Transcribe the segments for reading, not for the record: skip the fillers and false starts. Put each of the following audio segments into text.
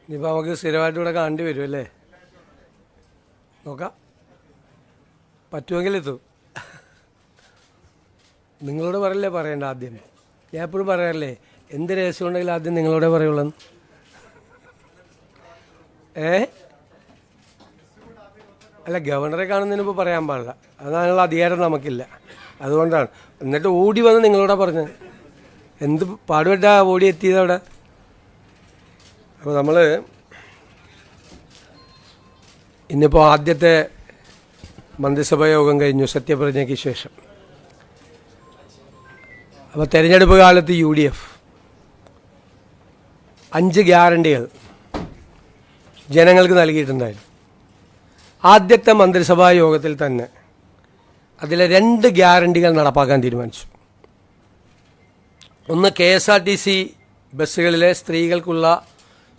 ഇനിയിപ്പോൾ നമുക്ക് സ്ഥിരമായിട്ട് ഇവിടെ കാണേണ്ടി വരും അല്ലേ? നോക്കാം, പറ്റുമെങ്കിൽ എത്തും. നിങ്ങളോട് പറയല്ലേ പറയണ്ട ആദ്യം. ഞാൻ എപ്പോഴും പറയാറില്ലേ, എന്ത് രഹസ്യം ഉണ്ടെങ്കിലും ആദ്യം നിങ്ങളോടെ പറയുള്ളൂ. അല്ല, ഗവർണറെ കാണുന്നതിന് മുമ്പ് പറയാൻ പാടില്ല, അതിനുള്ള അധികാരം നമുക്കില്ല. അതുകൊണ്ടാണ്. എന്നിട്ട് ഓടി വന്ന് നിങ്ങളോടാ പറഞ്ഞത്. എന്ത് പാടുപെട്ടാ ഓടി എത്തിയത് അവിടെ. അപ്പോൾ നമ്മൾ ഇന്നിപ്പോൾ ആദ്യത്തെ മന്ത്രിസഭാ യോഗം കഴിഞ്ഞു സത്യപ്രതിജ്ഞയ്ക്ക് ശേഷം. അപ്പോൾ തെരഞ്ഞെടുപ്പ് കാലത്ത് UDF 5 ഗ്യാരണ്ടികൾ ജനങ്ങൾക്ക് നൽകിയിട്ടുണ്ടായിരുന്നു. ആദ്യത്തെ മന്ത്രിസഭാ യോഗത്തിൽ തന്നെ അതിലെ 2 ഗ്യാരണ്ടികൾ നടപ്പാക്കാൻ തീരുമാനിച്ചു. ഒന്ന്, KSRTC ബസ്സുകളിലെ സ്ത്രീകൾക്കുള്ള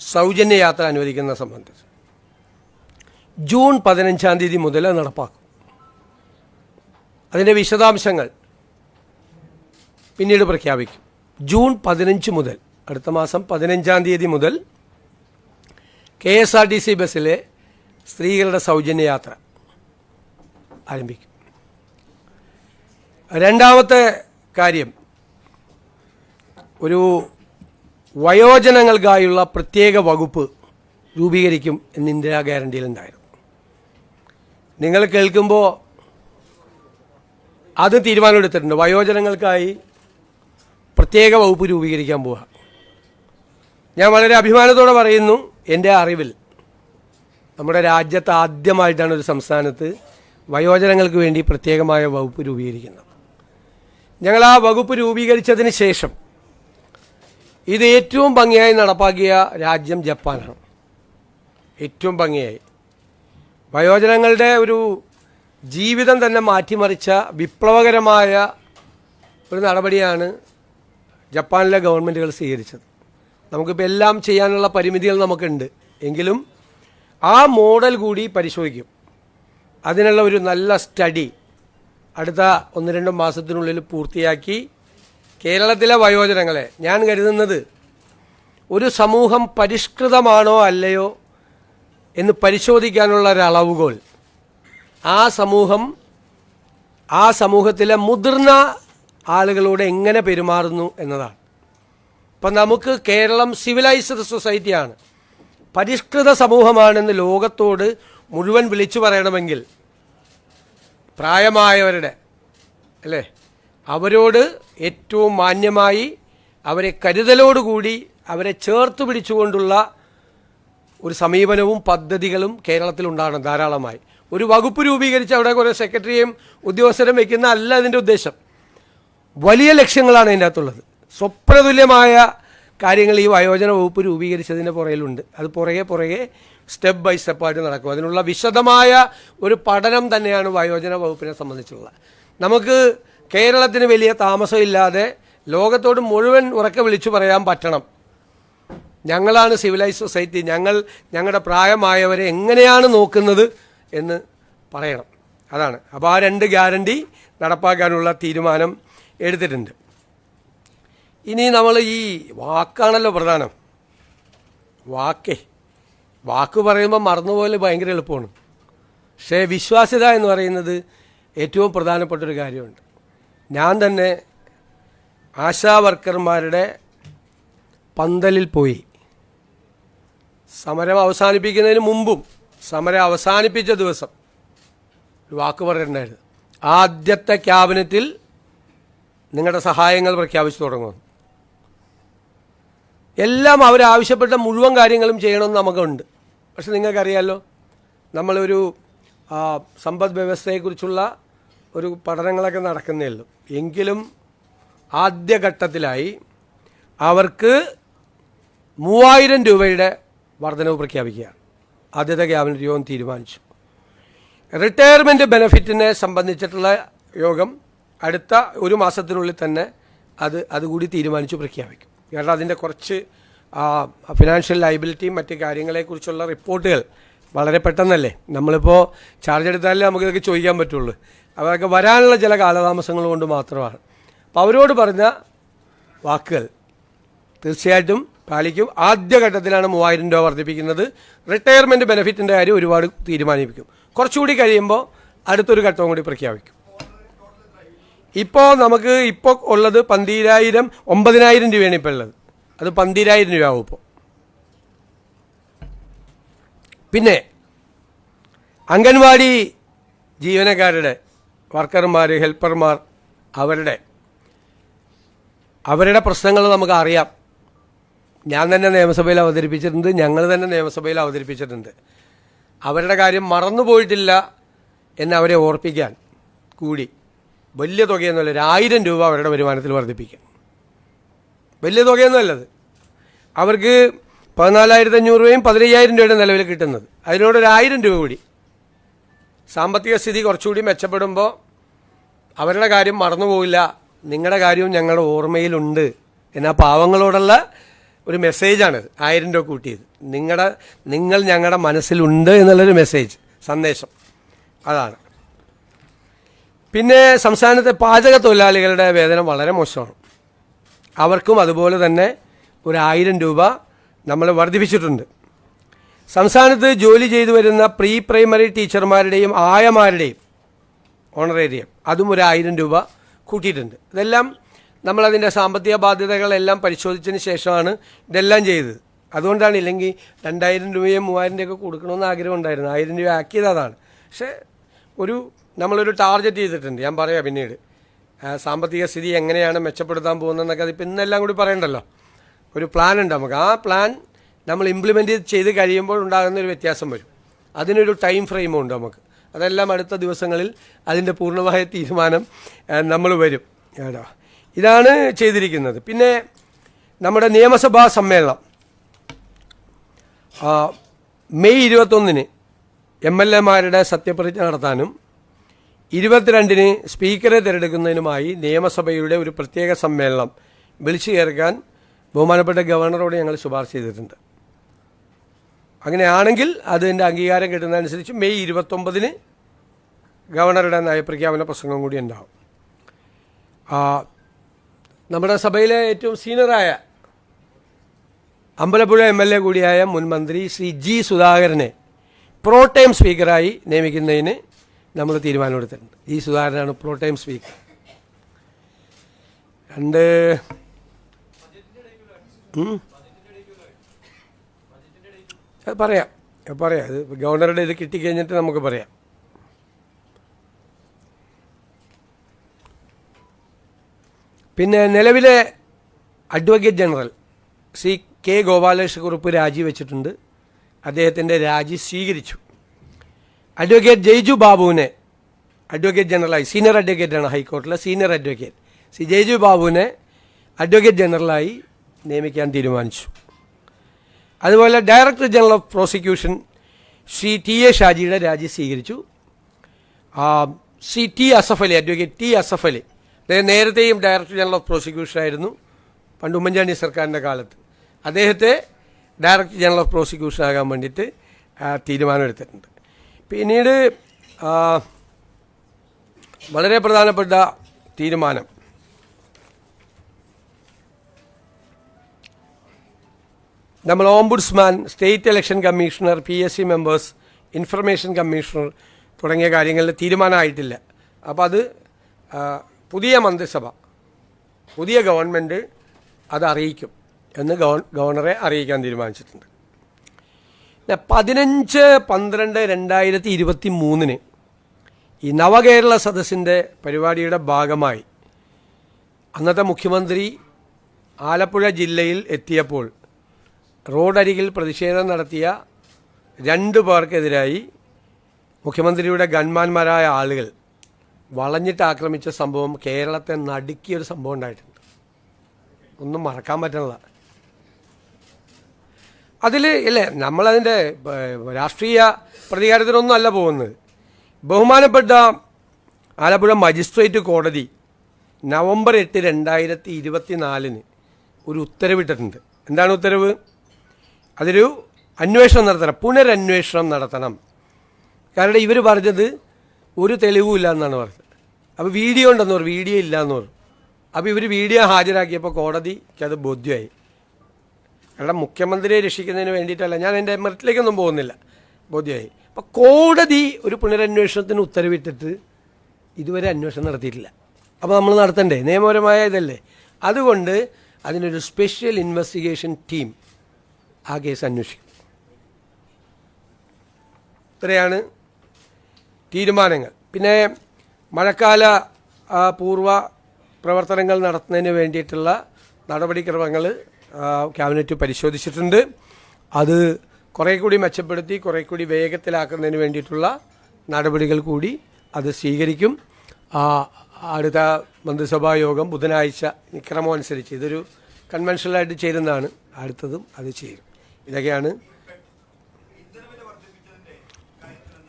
സൗജന്യ യാത്ര അനുവദിക്കുന്ന സംബന്ധിച്ച് ജൂൺ 15-ാം തീയതി മുതൽ നടപ്പാക്കും. അതിൻ്റെ വിശദാംശങ്ങൾ പിന്നീട് പ്രഖ്യാപിക്കും. ജൂൺ 15 മുതൽ, അടുത്ത മാസം 15-ാം തീയതി മുതൽ KSRTC ബസ്സിലെ സ്ത്രീകളുടെ സൗജന്യ യാത്ര ആരംഭിക്കും. രണ്ടാമത്തെ കാര്യം, ഒരു വയോജനങ്ങൾക്കായുള്ള പ്രത്യേക വകുപ്പ് രൂപീകരിക്കും എന്ന് ഇന്ദിരാ ഗ്യാരണ്ടിയിലുണ്ടായിരുന്നു. നിങ്ങൾ കേൾക്കുമ്പോൾ അത് തീരുമാനമെടുത്തിട്ടുണ്ട്. വയോജനങ്ങൾക്കായി പ്രത്യേക വകുപ്പ് രൂപീകരിക്കാൻ പോവുക. ഞാൻ വളരെ അഭിമാനത്തോടെ പറയുന്നു, എൻ്റെ അറിവിൽ നമ്മുടെ രാജ്യത്ത് ആദ്യമായിട്ടാണ് ഒരു സംസ്ഥാനത്ത് വയോജനങ്ങൾക്ക് വേണ്ടി പ്രത്യേകമായ വകുപ്പ് രൂപീകരിക്കുന്നത്. ഞങ്ങൾ ആ വകുപ്പ് രൂപീകരിച്ചതിന് ശേഷം ഇത് ഏറ്റവും ഭംഗിയായി നടപ്പാക്കിയ രാജ്യം ജപ്പാനാണ്. ഏറ്റവും ഭംഗിയായി വയോജനങ്ങളുടെ ഒരു ജീവിതം തന്നെ മാറ്റിമറിച്ച വിപ്ലവകരമായ ഒരു നടപടിയാണ് ജപ്പാനിലെ ഗവൺമെൻറ്റുകൾ സ്വീകരിച്ചത്. നമുക്കിപ്പോൾ എല്ലാം ചെയ്യാനുള്ള പരിമിതികൾ നമുക്കുണ്ട്, എങ്കിലും ആ മോഡൽ കൂടി പരിശോധിക്കും. അതിനുള്ള ഒരു നല്ല സ്റ്റഡി അടുത്ത 1-2 മാസത്തിനുള്ളിൽ പൂർത്തിയാക്കി കേരളത്തിലെ വയോജനങ്ങളെ, ഞാൻ കരുതുന്നത് ഒരു സമൂഹം പരിഷ്കൃതമാണോ അല്ലയോ എന്ന് പരിശോധിക്കാനുള്ള ഒരു അളവുകോൽ ആ സമൂഹത്തിലെ മുതിർന്ന ആളുകളോട് എങ്ങനെ പെരുമാറുന്നു എന്നതാണ്. ഇപ്പം നമുക്ക് കേരളം സിവിലൈസ്ഡ് സൊസൈറ്റിയാണ്, പരിഷ്കൃത സമൂഹമാണെന്ന് ലോകത്തോട് മുഴുവൻ വിളിച്ചു പറയണമെങ്കിൽ പ്രായമായവരുടെ അല്ലേ, അവരോട് ഏറ്റവും മാന്യമായി, അവരെ കരുതലോടുകൂടി, അവരെ ചേർത്ത് പിടിച്ചുകൊണ്ടുള്ള ഒരു സമീപനവും പദ്ധതികളും കേരളത്തിലുണ്ടാകണം ധാരാളമായി. ഒരു വകുപ്പ് രൂപീകരിച്ച് അവിടെ കുറേ സെക്രട്ടറിയും ഉദ്യോഗസ്ഥരും വയ്ക്കുന്ന അല്ല അതിൻ്റെ ഉദ്ദേശം. വലിയ ലക്ഷ്യങ്ങളാണ് അതിൻ്റെ അകത്തുള്ളത്. സ്വപ്നതുല്യമായ കാര്യങ്ങൾ ഈ വയോജന വകുപ്പ് രൂപീകരിച്ചതിൻ്റെ പുറകിലുണ്ട്. അത് പുറകെ സ്റ്റെപ്പ് ബൈ സ്റ്റെപ്പായിട്ട് നടക്കും. അതിനുള്ള വിശദമായ ഒരു പഠനം തന്നെയാണ് വയോജന വകുപ്പിനെ സംബന്ധിച്ചുള്ള. നമുക്ക് കേരളത്തിന് വലിയ താമസമില്ലാതെ ലോകത്തോട് മുഴുവൻ ഉറക്കെ വിളിച്ചു പറയാൻ പറ്റണം, ഞങ്ങളാണ് സിവിലൈസ്ഡ് സൊസൈറ്റി, ഞങ്ങളുടെ പ്രായമായവരെ എങ്ങനെയാണ് നോക്കുന്നത് എന്ന് പറയണം. അതാണ്. അപ്പോൾ ആ 2 ഗ്യാരണ്ടി നടപ്പാക്കാനുള്ള തീരുമാനം എടുത്തിട്ടുണ്ട്. ഇനി നമ്മൾ ഈ വാക്കാണല്ലോ പ്രധാനം. വാക്ക് പറയുമ്പോൾ മറന്നുപോലെ ഭയങ്കര എളുപ്പമാണ്. പക്ഷേ വിശ്വാസ്യത എന്ന് പറയുന്നത് ഏറ്റവും പ്രധാനപ്പെട്ടൊരു കാര്യമുണ്ട്. ഞാൻ തന്നെ ആശാ വർക്കർമാരുടെ പന്തലിൽ പോയി സമരം അവസാനിപ്പിക്കുന്നതിന് മുമ്പും സമരം അവസാനിപ്പിച്ച ദിവസം ഒരു വാക്ക് പറഞ്ഞിട്ടുണ്ടായിരുന്നു, ആദ്യത്തെ ക്യാബിനറ്റിൽ നിങ്ങളുടെ സഹായങ്ങൾ പ്രഖ്യാപിച്ചു തുടങ്ങുന്നു. എല്ലാം അവരാവശ്യപ്പെട്ട മുഴുവൻ കാര്യങ്ങളും ചെയ്യണമെന്ന് നമുക്കുണ്ട്. പക്ഷെ നിങ്ങൾക്കറിയാമല്ലോ, നമ്മളൊരു സമ്പദ് വ്യവസ്ഥയെക്കുറിച്ചുള്ള ഒരു പഠനങ്ങളൊക്കെ നടക്കുന്നേ ഉള്ളൂ. എങ്കിലും ആദ്യഘട്ടത്തിലായി അവർക്ക് 3000 രൂപയുടെ വർധനവ് പ്രഖ്യാപിക്കുകയാണ് ആദ്യത്തെ ക്യാബിനറ്റ് യോഗം തീരുമാനിച്ചു. റിട്ടയർമെൻറ്റ് ബെനഫിറ്റിനെ സംബന്ധിച്ചിട്ടുള്ള യോഗം അടുത്ത 1 മാസത്തിനുള്ളിൽ തന്നെ അതുകൂടി തീരുമാനിച്ചു പ്രഖ്യാപിക്കും. കാരണം അതിൻ്റെ കുറച്ച് ഫിനാൻഷ്യൽ ലയബിലിറ്റിയും മറ്റ് കാര്യങ്ങളെക്കുറിച്ചുള്ള റിപ്പോർട്ടുകൾ വളരെ പെട്ടെന്നല്ലേ, നമ്മളിപ്പോൾ ചാർജ് എടുത്താലേ നമുക്കിതൊക്കെ ചോദിക്കാൻ പറ്റുള്ളൂ. അതൊക്കെ വരാനുള്ള ചില കാലതാമസങ്ങൾ കൊണ്ട് മാത്രമാണ്. അപ്പോൾ അവരോട് പറഞ്ഞ വാക്കുകൾ തീർച്ചയായിട്ടും പാലിക്കും. ആദ്യഘട്ടത്തിലാണ് 3000 രൂപ വർദ്ധിപ്പിക്കുന്നത്. റിട്ടയർമെൻറ്റ് ബെനിഫിറ്റിൻ്റെ കാര്യം ഒരുപാട് തീരുമാനിപ്പിക്കും. കുറച്ചുകൂടി കഴിയുമ്പോൾ അടുത്തൊരു ഘട്ടവും കൂടി പ്രഖ്യാപിക്കും. ഇപ്പോൾ നമുക്ക് ഇപ്പോൾ ഉള്ളത് 9,000 രൂപയാണ് ഇപ്പോൾ ഉള്ളത്. അത് 12,000 രൂപയാവും ഇപ്പോൾ. പിന്നെ അംഗൻവാടി ജീവനക്കാരുടെ വർക്കർമാർ, ഹെൽപ്പർമാർ, അവരുടെ പ്രശ്നങ്ങൾ നമുക്ക് അറിയാം. ഞാൻ തന്നെ നിയമസഭയിൽ അവതരിപ്പിച്ചിട്ടുണ്ട്, ഞങ്ങൾ തന്നെ നിയമസഭയിൽ അവതരിപ്പിച്ചിട്ടുണ്ട്. അവരുടെ കാര്യം മറന്നുപോയിട്ടില്ല എന്നവരെ ഓർപ്പിക്കാൻ കൂടി വലിയ തുകയൊന്നുമല്ല, 1,000 രൂപ അവരുടെ വരുമാനത്തിൽ വർദ്ധിപ്പിക്കാം. വലിയ തുകയൊന്നുമല്ലത്. അവർക്ക് 14,500 രൂപയും 15,000 രൂപയുടെ നിലവിൽ കിട്ടുന്നത്. അതിനോട് 1,000 രൂപ കൂടി സാമ്പത്തിക സ്ഥിതി കുറച്ചുകൂടി മെച്ചപ്പെടുമ്പോൾ അവരുടെ കാര്യം മറന്നുപോകില്ല, നിങ്ങളുടെ കാര്യവും ഞങ്ങളുടെ ഓർമ്മയിലുണ്ട് എന്നാ പാവങ്ങളോടുള്ള ഒരു മെസ്സേജാണിത്. 1000 രൂപ കൂട്ടിയത് നിങ്ങൾ ഞങ്ങളുടെ മനസ്സിലുണ്ട് എന്നുള്ളൊരു മെസ്സേജ്, സന്ദേശം അതാണ്. പിന്നെ സംസ്ഥാനത്തെ പാചക തൊഴിലാളികളുടെ വേതനം വളരെ മോശമാണ്. അവർക്കും അതുപോലെ തന്നെ 1,000 രൂപ നമ്മൾ വർദ്ധിപ്പിച്ചിട്ടുണ്ട്. സംസ്ഥാനത്ത് ജോലി ചെയ്തു വരുന്ന പ്രീ പ്രൈമറി ടീച്ചർമാരുടെയും ആയമാരുടെയും ഓണറേറിയം അതും 1,000 രൂപ കൂട്ടിയിട്ടുണ്ട്. ഇതെല്ലാം നമ്മളതിൻ്റെ സാമ്പത്തിക ബാധ്യതകളെല്ലാം പരിശോധിച്ചതിന് ശേഷമാണ് ഇതെല്ലാം ചെയ്തത്. അതുകൊണ്ടാണ്, ഇല്ലെങ്കിൽ 2,000 രൂപയും 3,000 രൂപയൊക്കെ കൊടുക്കണമെന്ന് ആഗ്രഹം ഉണ്ടായിരുന്നു. 1,000 രൂപ ആക്കിയത് അതാണ്. പക്ഷേ നമ്മളൊരു ടാർഗറ്റ് ചെയ്തിട്ടുണ്ട്. ഞാൻ പറയാം പിന്നീട് സാമ്പത്തിക സ്ഥിതി എങ്ങനെയാണ് മെച്ചപ്പെടുത്താൻ പോകുന്നതെന്നൊക്കെ. അതിപ്പോൾ ഇന്നെല്ലാം കൂടി പറയണ്ടല്ലോ. ഒരു പ്ലാൻ ഉണ്ട് നമുക്ക്. ആ പ്ലാൻ നമ്മൾ ഇംപ്ലിമെൻറ്റ് ചെയ്ത് കഴിയുമ്പോൾ ഉണ്ടാകുന്ന ഒരു വ്യത്യാസം വരും. അതിനൊരു ടൈം ഫ്രെയിമും ഉണ്ട് നമുക്ക്. അതെല്ലാം അടുത്ത ദിവസങ്ങളിൽ അതിൻ്റെ പൂർണ്ണമായ തീരുമാനം നമ്മൾ വരും കേട്ടോ. ഇതാണ് ചെയ്തിരിക്കുന്നത്. പിന്നെ നമ്മുടെ നിയമസഭാ സമ്മേളനം മെയ് 21-ന് MLA-മാരുടെ സത്യപ്രതിജ്ഞ നടത്താനും 22-ന് സ്പീക്കറെ തിരഞ്ഞെടുക്കുന്നതിനുമായി നിയമസഭയുടെ ഒരു പ്രത്യേക സമ്മേളനം വിളിച്ചു ചേർക്കാൻ ബഹുമാനപ്പെട്ട ഗവർണറോട് ഞങ്ങൾ ശുപാർശ ചെയ്തിട്ടുണ്ട്. അങ്ങനെയാണെങ്കിൽ അതിൻ്റെ അംഗീകാരം കിട്ടുന്നതനുസരിച്ച് മെയ് 29-ന് ഗവർണറുടെ നയപ്രഖ്യാപന പ്രസംഗം കൂടി ഉണ്ടാവും. നമ്മുടെ സഭയിലെ ഏറ്റവും സീനിയറായ അമ്പലപ്പുഴ MLA കൂടിയായ മുൻ മന്ത്രി ശ്രീ G. സുധാകരനെ പ്രോടൈം സ്പീക്കറായി നിയമിക്കുന്നതിന് നമ്മൾ തീരുമാനമെടുത്തിട്ടുണ്ട്. G. സുധാകരനാണ് പ്രോടൈം സ്പീക്കർ. പറയാം ഇത് ഗവർണറുടെ ഇത് കിട്ടിക്കഴിഞ്ഞിട്ട് നമുക്ക് പറയാം. പിന്നെ നിലവിലെ advocate general Shri K. Gopalakrishna Kurup രാജിവെച്ചിട്ടുണ്ട്. അദ്ദേഹത്തിൻ്റെ രാജി സ്വീകരിച്ചു. അഡ്വക്കേറ്റ് ജയ്ജു ബാബുവിനെ അഡ്വക്കേറ്റ് ജനറലായി, സീനിയർ അഡ്വക്കേറ്റാണ് ഹൈക്കോടതിയിലെ സീനിയർ അഡ്വക്കേറ്റ് ശ്രീ ജയ്ജു ബാബുവിനെ അഡ്വക്കേറ്റ് ജനറലായി നിയമിക്കാൻ തീരുമാനിച്ചു. അതുപോലെ director general of prosecution Shri TA ഷാജിയുടെ രാജി സ്വീകരിച്ചു. Shri T. Asaf Ali, advocate T. Asaf Ali, അദ്ദേഹം നേരത്തെയും ഡയറക്ടർ ജനറൽ ഓഫ് പ്രോസിക്യൂഷൻ ആയിരുന്നു പണ്ട് ഉമ്മൻചാണ്ടി സർക്കാരിൻ്റെ കാലത്ത്. അദ്ദേഹത്തെ ഡയറക്ടർ ജനറൽ ഓഫ് പ്രോസിക്യൂഷൻ ആകാൻ വേണ്ടിയിട്ട് തീരുമാനമെടുത്തിട്ടുണ്ട്. പിന്നീട് വളരെ പ്രധാനപ്പെട്ട തീരുമാനം നമ്മൾ ombudsman, state election commissioner, PSC members, information commissioner തുടങ്ങിയ കാര്യങ്ങളിൽ തീരുമാനമായിട്ടില്ല. അപ്പോൾ അത് പുതിയ മന്ത്രിസഭ, പുതിയ ഗവൺമെൻറ് അത് അറിയിക്കും എന്ന് ഗവർണറെ അറിയിക്കാൻ തീരുമാനിച്ചിട്ടുണ്ട്. 15/12/2023 ഈ നവകേരള സദസ്സിൻ്റെ പരിപാടിയുടെ ഭാഗമായി അന്നത്തെ മുഖ്യമന്ത്രി ആലപ്പുഴ ജില്ലയിൽ എത്തിയപ്പോൾ റോഡരികിൽ പ്രതിഷേധം നടത്തിയ 2 പേർക്കെതിരായി മുഖ്യമന്ത്രിയുടെ ഗൺമാന്മാരായ ആളുകൾ വളഞ്ഞിട്ട് ആക്രമിച്ച സംഭവം കേരളത്തെ നടുക്കിയൊരു സംഭവം ഉണ്ടായിട്ടുണ്ട്. ഒന്നും മറക്കാൻ പറ്റുന്നില്ല. അതിൽ ഇല്ലേ, നമ്മളതിൻ്റെ രാഷ്ട്രീയ പ്രതികാരത്തിനൊന്നും അല്ല പോകുന്നത്. ബഹുമാനപ്പെട്ട ആലപ്പുഴ മജിസ്ട്രേറ്റ് കോടതി നവംബർ 8, 2024 ഒരു ഉത്തരവിട്ടിട്ടുണ്ട്. എന്താണ് ഉത്തരവ്? അതൊരു അന്വേഷണം നടത്തണം, പുനരന്വേഷണം നടത്തണം. കാരണം ഇവർ പറഞ്ഞത് ഒരു തെളിവുമില്ല എന്നാണ് പറഞ്ഞത്. അപ്പോൾ വീഡിയോ ഉണ്ടെന്ന് പറഞ്ഞു, വീഡിയോ ഇല്ല എന്ന് പറഞ്ഞു. അപ്പോൾ ഇവർ വീഡിയോ ഹാജരാക്കിയപ്പോൾ കോടതിക്ക് അത് ബോധ്യമായി. കാരണം മുഖ്യമന്ത്രിയെ രക്ഷിക്കുന്നതിന് വേണ്ടിയിട്ടല്ല, ഞാൻ എൻ്റെ മെറിറ്റിലേക്കൊന്നും പോകുന്നില്ല, ബോധ്യമായി. അപ്പോൾ കോടതി ഒരു പുനരന്വേഷണത്തിന് ഉത്തരവിട്ടിട്ട് ഇതുവരെ അന്വേഷണം നടത്തിയിട്ടില്ല. അപ്പോൾ നമ്മൾ നടത്തണ്ടേ? നിയമപരമായ ഇതല്ലേ. അതുകൊണ്ട് അതിനൊരു സ്പെഷ്യൽ ഇൻവെസ്റ്റിഗേഷൻ ടീം ആ കേസ് അന്വേഷിക്കും. ഇത്രയാണ് തീരുമാനങ്ങൾ. പിന്നെ മഴക്കാല പൂർവ്വ പ്രവർത്തനങ്ങൾ നടത്തുന്നതിന് വേണ്ടിയിട്ടുള്ള നടപടിക്രമങ്ങൾ ക്യാബിനറ്റ് പരിശോധിച്ചിട്ടുണ്ട്. അത് കുറേ കൂടി മെച്ചപ്പെടുത്തി കുറേ കൂടി വേഗത്തിലാക്കുന്നതിന് വേണ്ടിയിട്ടുള്ള നടപടികൾ കൂടി അത് സ്വീകരിക്കും. അടുത്ത മന്ത്രിസഭാ യോഗം ബുധനാഴ്ച ക്രമം അനുസരിച്ച്, ഇതൊരു കൺവെൻഷനലായിട്ട് ചേരുന്നതാണ്, അടുത്തതും അത് ചേരും. ഇതൊക്കെയാണ്.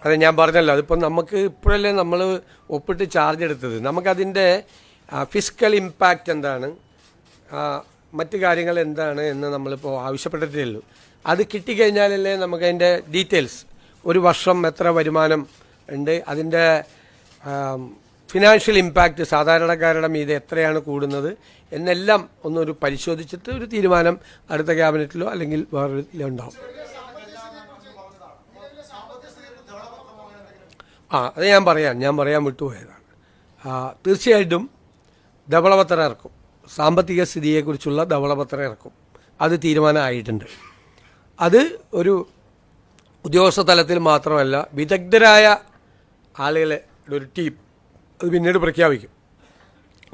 അതെ, ഞാൻ പറഞ്ഞല്ലോ, അതിപ്പം നമുക്ക് ഇപ്പോഴല്ലേ നമ്മൾ ഒപ്പിട്ട് ചാർജ് എടുത്തത്. നമുക്കതിൻ്റെ ഫിസിക്കൽ ഇമ്പാക്റ്റ് എന്താണ്, മറ്റു കാര്യങ്ങൾ എന്താണ് എന്ന് നമ്മളിപ്പോൾ ആവശ്യപ്പെട്ടിട്ടേ ഉള്ളൂ. അത് കിട്ടിക്കഴിഞ്ഞാലല്ലേ നമുക്കതിൻ്റെ ഡീറ്റെയിൽസ്, ഒരു വർഷം എത്ര വരുമാനം ഉണ്ട്, അതിൻ്റെ ഫിനാൻഷ്യൽ ഇമ്പാക്റ്റ് സാധാരണക്കാരുടെ മീതെ എത്രയാണ് കൂടുന്നത് എന്നെല്ലാം ഒന്നൊരു പരിശോധിച്ചിട്ട് ഒരു തീരുമാനം അടുത്ത ക്യാബിനറ്റിലോ അല്ലെങ്കിൽ വേറെ ഉണ്ടാവും. അത് ഞാൻ പറയാൻ വിട്ടുപോയതാണ്. തീർച്ചയായിട്ടും ധവളപത്രം ഇറക്കും, സാമ്പത്തിക സ്ഥിതിയെക്കുറിച്ചുള്ള ധവളപത്രം ഇറക്കും. അത് തീരുമാനമായിട്ടുണ്ട്. അത് ഒരു ഉദ്യോഗസ്ഥ തലത്തിൽ മാത്രമല്ല, വിദഗ്ധരായ ആളുകളെ ഒരു ടീം അത് പിന്നീട് പ്രഖ്യാപിക്കും.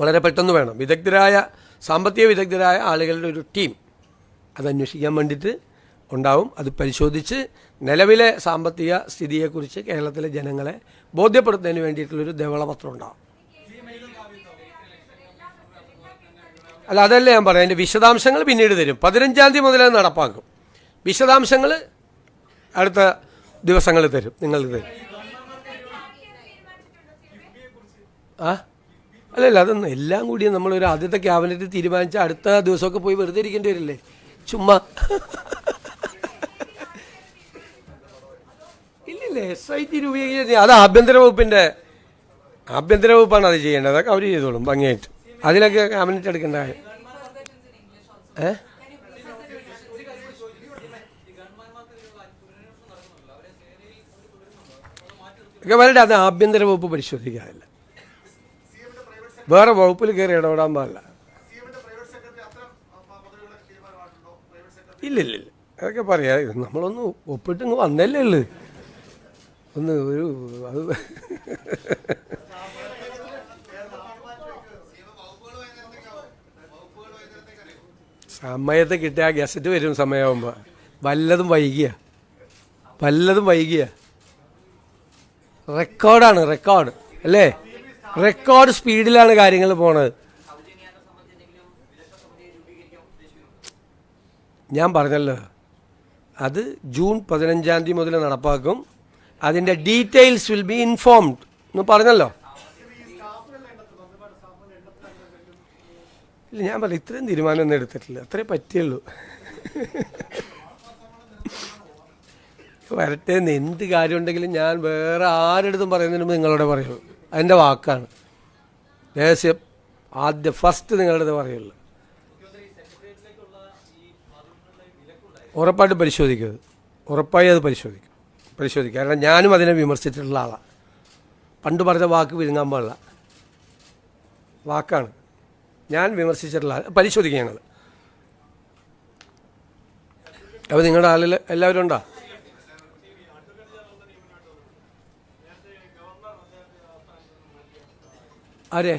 വളരെ പെട്ടെന്ന് വേണം. സാമ്പത്തിക വിദഗ്ധരായ ആളുകളുടെ ഒരു ടീം അത് അന്വേഷിക്കാൻ വേണ്ടിയിട്ട് ഉണ്ടാവും. അത് പരിശോധിച്ച് നിലവിലെ സാമ്പത്തിക സ്ഥിതിയെക്കുറിച്ച് കേരളത്തിലെ ജനങ്ങളെ ബോധ്യപ്പെടുത്തുന്നതിന് വേണ്ടിയിട്ടുള്ളൊരു ധവളപത്രം ഉണ്ടാവും. അല്ല, അതല്ലേ ഞാൻ പറയാം. അതിൻ്റെ വിശദാംശങ്ങൾ പിന്നീട് തരും. 15-ാം തീയതി മുതൽ അത് നടപ്പാക്കും. വിശദാംശങ്ങൾ അടുത്ത ദിവസങ്ങളിൽ തരും, നിങ്ങൾക്ക് തരും. അല്ലല്ല, അതൊന്നും എല്ലാം കൂടി നമ്മളൊരു ആദ്യത്തെ ക്യാബിനറ്റ് തീരുമാനിച്ച അടുത്ത ദിവസമൊക്കെ പോയി വെറുതെ ഇരിക്കേണ്ടി വരില്ലേ, ചുമ്മാ. ഇല്ലില്ലേ, SIT രൂപീകരിക്കുക, അത് ആഭ്യന്തര വകുപ്പാണ് അത് ചെയ്യേണ്ടത്. അതൊക്കെ അവർ ചെയ്തോളും ഭംഗിയായിട്ട്. അതിലൊക്കെ ക്യാബിനറ്റ് എടുക്കേണ്ട കാര്യം. ഒക്കെ വരട്ടെ, അത് ആഭ്യന്തര വകുപ്പ് പരിശോധിക്കാറില്ല, വേറെ വകുപ്പിൽ കയറി ഇടപെടാൻ പാടില്ല. ഇല്ലില്ല, അതൊക്കെ പറയാ. നമ്മളൊന്ന് ഒപ്പിട്ടിങ്ങ് വന്നല്ലേ ഉള്ളു. ഒന്ന് ഒരു അത് സമയത്ത് കിട്ടിയ ആ ഗസറ്റ് വരും സമയമാകുമ്പോൾ. വല്ലതും വൈകിയ റെക്കോർഡ് അല്ലേ, റെക്കോർഡ് സ്പീഡിലാണ് കാര്യങ്ങൾ പോണത്. ഞാൻ പറഞ്ഞല്ലോ, അത് ജൂൺ 15-ാം തീയതി മുതൽ നടപ്പാക്കും. അതിൻ്റെ ഡീറ്റെയിൽസ് വിൽ ബി ഇൻഫോംഡ് എന്ന് പറഞ്ഞല്ലോ. ഇല്ല, ഞാൻ പറഞ്ഞു ഇത്രയും തീരുമാനമൊന്നും എടുത്തിട്ടില്ല, അത്രേ പറ്റിയുള്ളൂ. വരട്ടെ, എന്ത് കാര്യമുണ്ടെങ്കിലും ഞാൻ വേറെ ആരെടുത്തും പറയുന്നതിന് മുമ്പ് നിങ്ങളോട് പറയുള്ളൂ. അതിൻ്റെ വാക്കാണ്, രഹസ്യം ഫസ്റ്റ് നിങ്ങളുടെ അടുത്ത് പറയുള്ളൂ. ഉറപ്പായിട്ട് പരിശോധിക്കും, ഉറപ്പായി അത് പരിശോധിക്കും. കാരണം ഞാനും അതിനെ വിമർശിച്ചിട്ടുള്ള ആളാണ്. പണ്ട് പറഞ്ഞ വാക്ക് വിഴുങ്ങാൻ പാടില്ല, വാക്കാണ്. ഞാൻ വിമർശിച്ചിട്ടുള്ള പരിശോധിക്കുക ഞങ്ങൾ. അപ്പോൾ നിങ്ങളുടെ ആളിൽ എല്ലാവരും ഉണ്ടോ? ആരെ,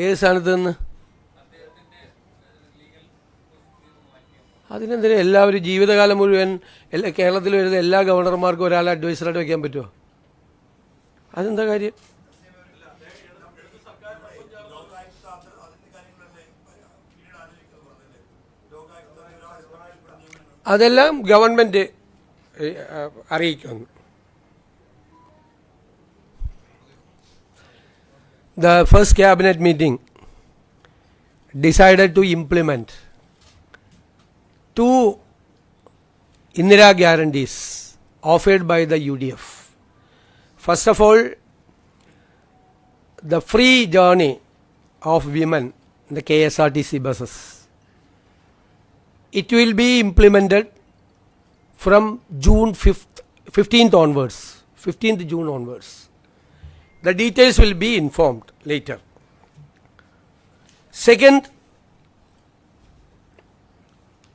ഏത് സ്ഥാനത്ത് നിന്ന്? അതിനെന്തിനാ എല്ലാവരും ജീവിതകാലം മുഴുവൻ കേരളത്തിൽ വരുന്ന എല്ലാ ഗവർണർമാർക്കും ഒരാളെ അഡ്വൈസറായിട്ട് വയ്ക്കാൻ പറ്റുമോ? അതെന്താ കാര്യം? അതെല്ലാം ഗവൺമെൻറ് അറിയിക്കുന്നു. The first cabinet meeting decided to implement 2 Indira guarantees offered by the UDF. First of all, the free journey of women in the KSRTC buses. it will be implemented from June 15th onwards, 15th June onwards. The details will be informed later. Second,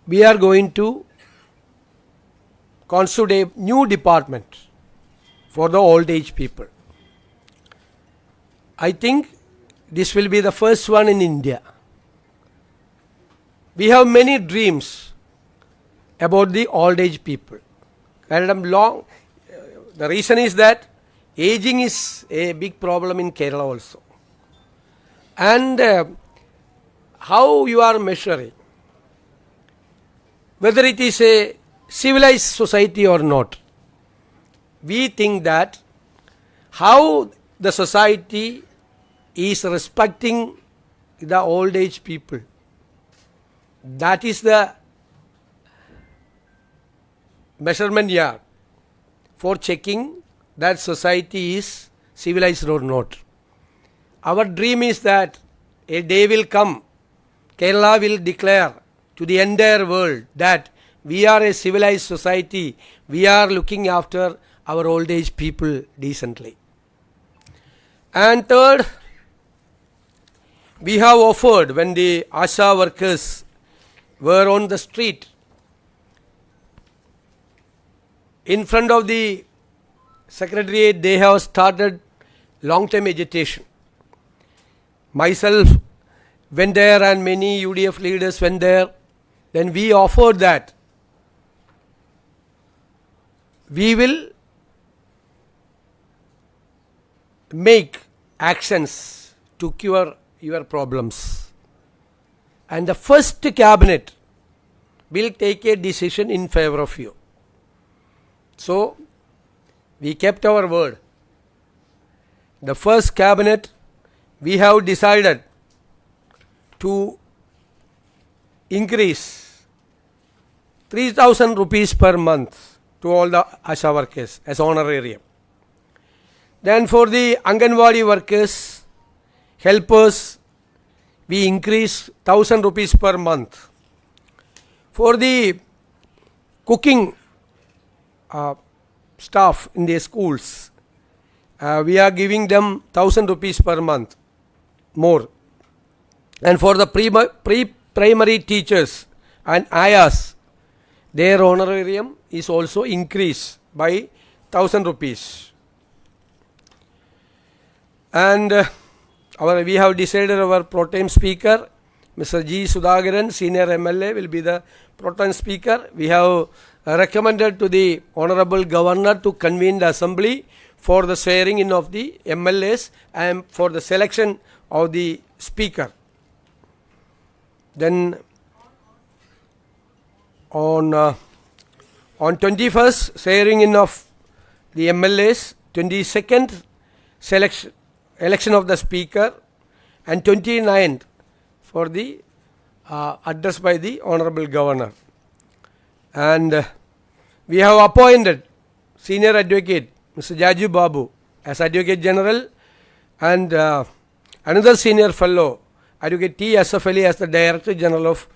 we are going to constitute a new department for the old age people. I think this will be the first one in India. We have many dreams about the old age people. The reason is that aging is a big problem in Kerala also. And how you are measuring whether it is a civilized society or not. We think that how the society is respecting the old age people, that is the measurement yard for checking that society is civilized or not. Our dream is that a day will come, Kerala will declare to the entire world that we are a civilized society, we are looking after our old age people decently. And third, we have offered, when the ASHA workers were on the street, in front of the secretariat, they have started long-term agitation. Myself went there and many UDF leaders went there. Then we offered that we will make actions to cure your problems. And the first cabinet will take a decision in favor of you. So, we kept our word. The first cabinet, we have decided to increase 3,000 rupees per month to all the ASHA workers as honorarium. Then for the Anganwadi workers, helpers, we increase 1,000 rupees per month. For the cooking staff in the schools, we are giving them 1,000 rupees per month more. And for the pre-primary teachers and ayahs, their honorarium is also increased by 1,000 rupees. And we have decided our pro tem speaker, Mr. G. Sudhakaran, senior MLA, will be the pro tem speaker. We have recommended to the Honorable Governor to convene the assembly for the swearing in of the MLAs and for the selection of the speaker. Then on 21st, swearing in of the MLAs, 22nd, election of the speaker, and 29th for the address by the Honorable Governor. And we have appointed Senior Advocate Mr. Jaju Babu as Advocate General, and another Senior Fellow Advocate T. Asaf Ali as the Director General of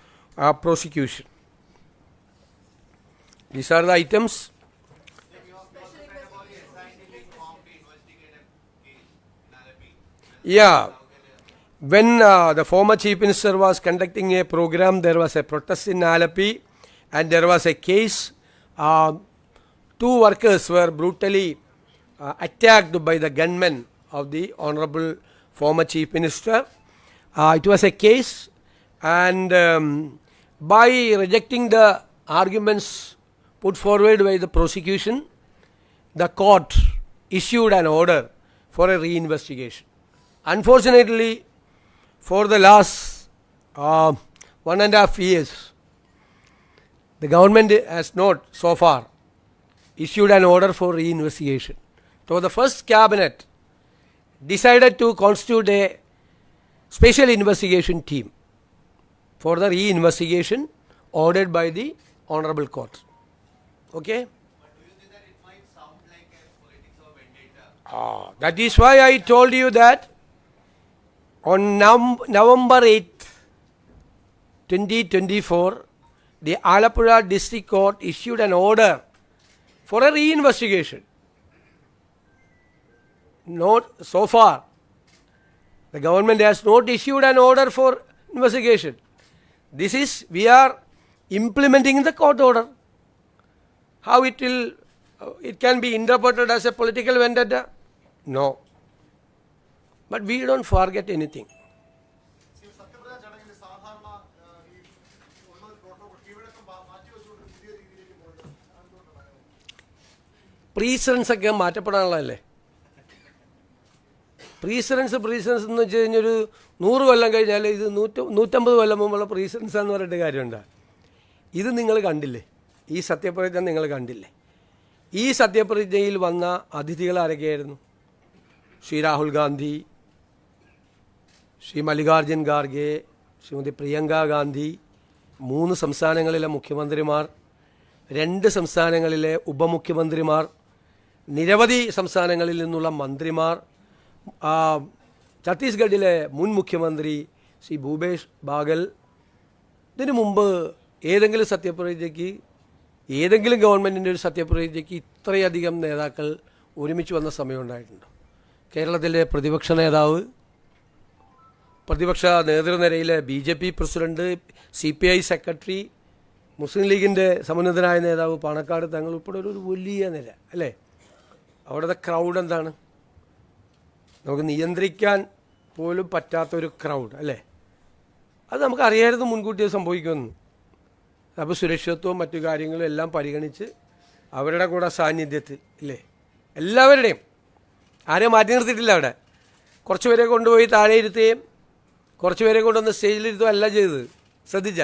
Prosecution. These are the items. Yeah, when the former Chief Minister was conducting a program, there was a protest in Alleppey and there was a case. Two workers were brutally attacked by the gunmen of the Honorable former Chief Minister. It was a case, and by rejecting the arguments put forward by the prosecution, the court issued an order for a reinvestigation. Unfortunately, for the last 1.5 years, the government has not so far issued an order for reinvestigation. So the first cabinet decided to constitute a special investigation team for the reinvestigation ordered by the Honorable Court. Okay? But do you think that it might sound like a politics of vendetta? That is why I told you that on November 8th, 2024, the Alappuzha District Court issued an order for a reinvestigation. Not so far. The government has not issued an order for investigation. This is, we are implementing the court order. How it will, it can be interpreted as a political vendetta? No. But we don't forget anything. സത്യപ്രതിജ്ഞ ചടങ്ങിന് സാധാരണ ഈ ഉള്ള ഒരു protocol കീഴ്വഴക്കം മാറ്റിവെച്ചുകൊണ്ട് പുതിയ രീതിയിലേക്ക് പോകുന്നത് എന്തുകൊണ്ടാണ്? പ്രീസിഡൻസ് ഒക്കെ മാറ്റപ്പെടാനുള്ളതല്ലേ. പ്രീസിഡൻസ് എന്ന് വെച്ച് കഴിഞ്ഞാൽ ഒരു 100 കൊല്ലം കഴിഞ്ഞാൽ ഇത് 150 കൊല്ലം മുമ്പുള്ള പ്രീസിഡൻസ് എന്ന് പറഞ്ഞിട്ട് കാര്യമുണ്ട്. ഇത് നിങ്ങൾ കണ്ടില്ലേ, ഈ സത്യപ്രതിജ്ഞ നിങ്ങൾ കണ്ടില്ലേ. ഈ സത്യപ്രതിജ്ഞയിൽ വന്ന അതിഥികൾ ആരൊക്കെയായിരുന്നു? ശ്രീ രാഹുൽ ഗാന്ധി, ശ്രീ മല്ലികാർജുൻ ഖാർഗെ, ശ്രീമതി പ്രിയങ്ക ഗാന്ധി, 3 സംസ്ഥാനങ്ങളിലെ മുഖ്യമന്ത്രിമാർ, 2 സംസ്ഥാനങ്ങളിലെ ഉപമുഖ്യമന്ത്രിമാർ, നിരവധി സംസ്ഥാനങ്ങളിൽ നിന്നുള്ള മന്ത്രിമാർ, ഛത്തീസ്ഗഡിലെ മുൻ മുഖ്യമന്ത്രി ശ്രീ ഭൂപേഷ് ബാഗൽ. ഇതിനു മുമ്പ് ഏതെങ്കിലും സത്യപ്രതിജ്ഞയ്ക്ക്, ഏതെങ്കിലും ഗവൺമെൻറ്റിൻ്റെ ഒരു സത്യപ്രതിജ്ഞയ്ക്ക് ഇത്രയധികം നേതാക്കൾ ഒരുമിച്ച് വന്ന സമയമുണ്ടായിട്ടുണ്ടോ? കേരളത്തിലെ പ്രതിപക്ഷ നേതാവ്, പ്രതിപക്ഷ നേതൃനിരയിലെ BJP പ്രസിഡന്റ്, CPI സെക്രട്ടറി, മുസ്ലിം ലീഗിൻ്റെ സമുന്നതനായ നേതാവ് പാണക്കാട് തങ്ങൾ ഉൾപ്പെടെ ഒരു വലിയ നിര അല്ലേ. അവിടുത്തെ ക്രൗഡ് എന്താണ്? നമുക്ക് നിയന്ത്രിക്കാൻ പോലും പറ്റാത്തൊരു ക്രൗഡ് അല്ലേ. അത് നമുക്കറിയായിരുന്നു മുൻകൂട്ടി സംഭവിക്കുമെന്ന്. അപ്പോൾ സുരക്ഷിതത്വവും മറ്റു കാര്യങ്ങളും എല്ലാം പരിഗണിച്ച് അവരുടെ കൂടെ സാന്നിധ്യത്തിൽ ഇല്ലേ, എല്ലാവരുടെയും ആരെയും മാറ്റി നിർത്തിയിട്ടില്ല. അവിടെ കുറച്ച് പേരെ കൊണ്ടുപോയി താഴെ ഇരുത്തുകയും കുറച്ച് പേരെ കൊണ്ടുവന്ന് സ്റ്റേജിലിരുത്തുകയും അല്ല ചെയ്തത്. ശ്രദ്ധിച്ച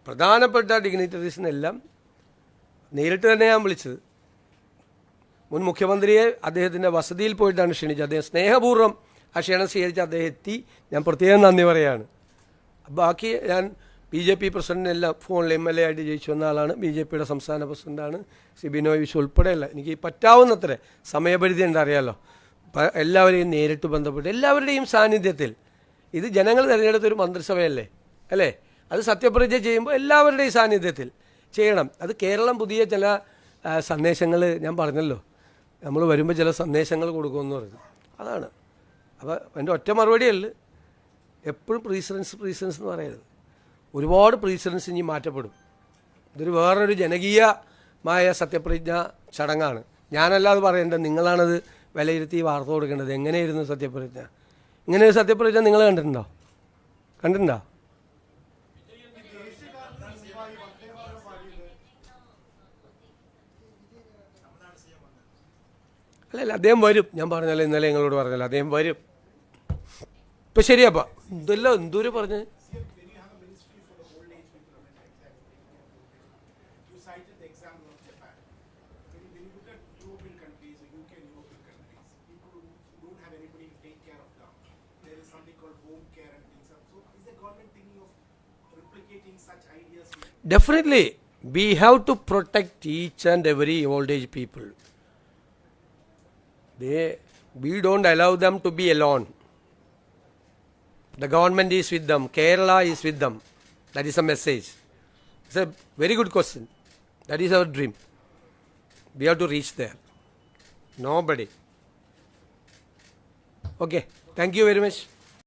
പ്രധാനപ്പെട്ട ഡിഗ്നിറ്ററീസിനെല്ലാം നേരിട്ട് തന്നെ ഞാൻ വിളിച്ചത്. മുൻ മുഖ്യമന്ത്രിയെ അദ്ദേഹത്തിൻ്റെ വസതിയിൽ പോയിട്ടാണ് ക്ഷണിച്ചത്. അദ്ദേഹം സ്നേഹപൂർവ്വം ആ ക്ഷണം സ്വീകരിച്ച് അദ്ദേഹം എത്തി. ഞാൻ പ്രത്യേകം നന്ദി പറയുകയാണ്. ബാക്കി ഞാൻ BJP പ്രസിഡന്റിനെല്ലാം ഫോണിൽ MLA ആയിട്ട് ജയിച്ചു വന്ന ആളാണ്. BJPയുടെ സംസ്ഥാന പ്രസിഡന്റാണ് ശ്രീ ബിനോയ് വിശ്വം ഉൾപ്പെടെയല്ല. എനിക്ക് പറ്റാവുന്നത്ര സമയപരിധി ഉണ്ട്, അറിയാമല്ലോ. എല്ലാവരെയും നേരിട്ട് ബന്ധപ്പെട്ട് എല്ലാവരുടെയും സാന്നിധ്യത്തിൽ, ഇത് ജനങ്ങൾ തിരഞ്ഞെടുത്തൊരു മന്ത്രിസഭയല്ലേ അല്ലേ, അത് സത്യപ്രതിജ്ഞ ചെയ്യുമ്പോൾ എല്ലാവരുടെയും സാന്നിധ്യത്തിൽ ചെയ്യണം. അത് കേരളം പുതിയ ചില സന്ദേശങ്ങൾ, ഞാൻ പറഞ്ഞല്ലോ, നമ്മൾ വരുമ്പോൾ ചില സന്ദേശങ്ങൾ കൊടുക്കുമെന്ന് പറഞ്ഞു. അതാണ്. അപ്പോൾ എൻ്റെ ഒറ്റ മറുപടിയല്ല, എപ്പോഴും പ്രീസിഡൻസ് എന്ന് പറയരുത്. ഒരുപാട് പ്രീസിഡൻസ് ഇനി മാറ്റപ്പെടും. ഇതൊരു വേറൊരു ജനകീയമായ സത്യപ്രതിജ്ഞ ചടങ്ങാണ്. ഞാനല്ലാതെ പറയേണ്ടത്, നിങ്ങളാണത് വിലയിരുത്തി വാർത്ത കൊടുക്കേണ്ടത്. എങ്ങനെയായിരുന്നു സത്യപ്രതിജ്ഞ? ഇങ്ങനെ ഒരു സത്യപ്രതിജ്ഞ നിങ്ങൾ കണ്ടിട്ടുണ്ടോ? അല്ലല്ല, അദ്ദേഹം വരും. ഞാൻ പറഞ്ഞല്ലോ, ഇന്നലെ നിങ്ങളോട് പറഞ്ഞല്ലോ, അദ്ദേഹം വരും. ഇപ്പം ശരിയാപ്പാ, ഇതെല്ലാം എന്തോരം പറഞ്ഞ്. Definitely, we have to protect each and every old age people. We don't allow them to be alone. The government is with them. Kerala is with them. That is a message. It's a very good question. That is our dream. We have to reach there. Nobody. Okay. Thank you very much.